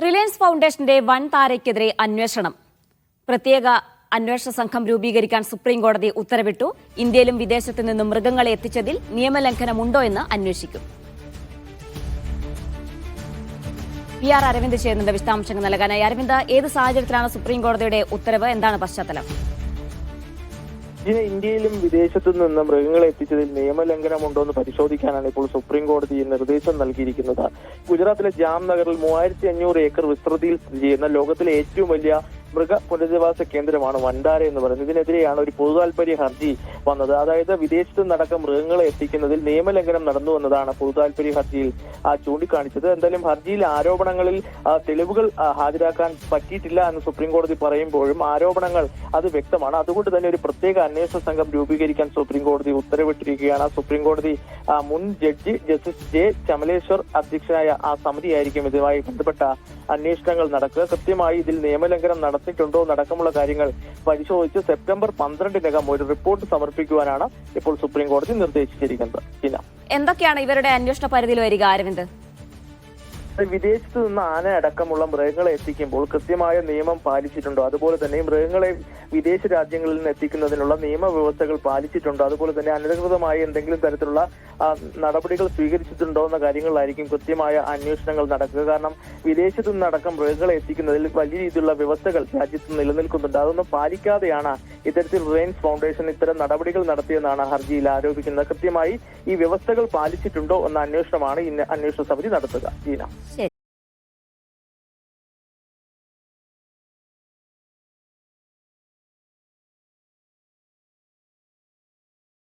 Reliance ഫൗണ്ടേഷന്റെ വൻ താരയ്ക്കെതിരെ അന്വേഷണം. പ്രത്യേക അന്വേഷണ സംഘം രൂപീകരിക്കാൻ സുപ്രീംകോടതി ഉത്തരവിട്ടു. ഇന്ത്യയിലും വിദേശത്തു നിന്നും മൃഗങ്ങളെ എത്തിച്ചതിൽ നിയമലംഘനമുണ്ടോ എന്ന് അന്വേഷിക്കും. PR അരവിന്ദ് ചേരുന്നുണ്ട് വിശദാംശങ്ങൾ നൽകാനായി. അരവിന്ദ്, ഏത് സാഹചര്യത്തിലാണ് സുപ്രീംകോടതിയുടെ ഉത്തരവ്? എന്താണ് പശ്ചാത്തലം? ഇന്ത്യയിലും വിദേശത്തു നിന്ന് മൃഗങ്ങളെ എത്തിച്ചതിൽ നിയമലംഘനമുണ്ടോ എന്ന് പരിശോധിക്കാനാണ് ഇപ്പോൾ സുപ്രീം കോടതി നിർദ്ദേശം നൽകിയിരിക്കുന്നത്. ഗുജറാത്തിലെ ജാംനഗറിൽ 3500 ഏക്കർ വിസ്തൃതിയിൽ സ്ഥിതി ചെയ്യുന്ന ലോകത്തിലെ ഏറ്റവും വലിയ മൃഗ പുനരധിവാസ കേന്ദ്രമാണ് വണ്ടാര എന്ന് പറയുന്നത്. ഇതിനെതിരെയാണ് ഒരു പൊതുതാൽപര്യ ഹർജി വന്നത്. അതായത് വിദേശത്തു നിന്നടക്കം മൃഗങ്ങളെ എത്തിക്കുന്നതിൽ നിയമലംഘനം നടന്നു എന്നതാണ് പൊതുതാൽപര്യ ഹർജിയിൽ ചൂണ്ടിക്കാണിച്ചത്. എന്തായാലും ഹർജിയിലെ ആരോപണങ്ങളിൽ തെളിവുകൾ ഹാജരാക്കാൻ പറ്റിയിട്ടില്ല എന്ന് സുപ്രീം കോടതി പറയുമ്പോഴും ആരോപണങ്ങൾ അത് വ്യക്തമാണ്. അതുകൊണ്ട് തന്നെ ഒരു പ്രത്യേക അന്വേഷണ സംഘം രൂപീകരിക്കാൻ സുപ്രീം കോടതി ഉത്തരവിട്ടിരിക്കുകയാണ്. സുപ്രീം കോടതി മുൻ ജഡ്ജി ജസ്റ്റിസ് ജെ ചമലേശ്വർ അധ്യക്ഷനായ ആ സമിതിയായിരിക്കും ഇതുമായി ബന്ധപ്പെട്ട അന്വേഷണങ്ങൾ നടക്കുക. കൃത്യമായി ഇതിൽ നിയമലംഘനം നടത്തിയിട്ടുണ്ടോ എന്നടക്കമുള്ള കാര്യങ്ങൾ പരിശോധിച്ച് സെപ്റ്റംബർ 12-നകം ഒരു റിപ്പോർട്ട് സമർപ്പിക്കുവാനാണ് ഇപ്പോൾ സുപ്രീം കോടതി നിർദ്ദേശിച്ചിരിക്കുന്നത്. എന്തൊക്കെയാണ് ഇവരുടെ അന്വേഷണ പരിധിയിൽ വരിക, അരവിന്ദ്? വിദേശത്ത് നിന്ന് ആന അടക്കമുള്ള മൃഗങ്ങളെ എത്തിക്കുമ്പോൾ കൃത്യമായ നിയമം പാലിച്ചിട്ടുണ്ടോ, അതുപോലെ തന്നെ മൃഗങ്ങളെ വിദേശ രാജ്യങ്ങളിൽ നിന്ന് എത്തിക്കുന്നതിനുള്ള നിയമവ്യവസ്ഥകൾ പാലിച്ചിട്ടുണ്ടോ, അതുപോലെ തന്നെ അനധികൃതമായി എന്തെങ്കിലും തരത്തിലുള്ള നടപടികൾ സ്വീകരിച്ചിട്ടുണ്ടോ എന്ന കാര്യങ്ങളിലായിരിക്കും കൃത്യമായ അന്വേഷണങ്ങൾ നടക്കുക. കാരണം വിദേശത്തു നിന്നടക്കം മൃഗങ്ങളെ എത്തിക്കുന്നതിൽ വലിയ രീതിയിലുള്ള വ്യവസ്ഥകൾ രാജ്യത്ത് നിലനിൽക്കുന്നുണ്ട്. അതൊന്നും പാലിക്കാതെയാണ് ഇത്തരത്തിൽ റിലയൻസ് ഫൗണ്ടേഷൻ ഇത്തരം നടപടികൾ നടത്തിയെന്നാണ് ഹർജിയിൽ ആരോപിക്കുന്നത്. കൃത്യമായി ഈ വ്യവസ്ഥകൾ പാലിച്ചിട്ടുണ്ടോ എന്ന അന്വേഷണമാണ് ഇന്ന് അന്വേഷണ സമിതി നടത്തുക.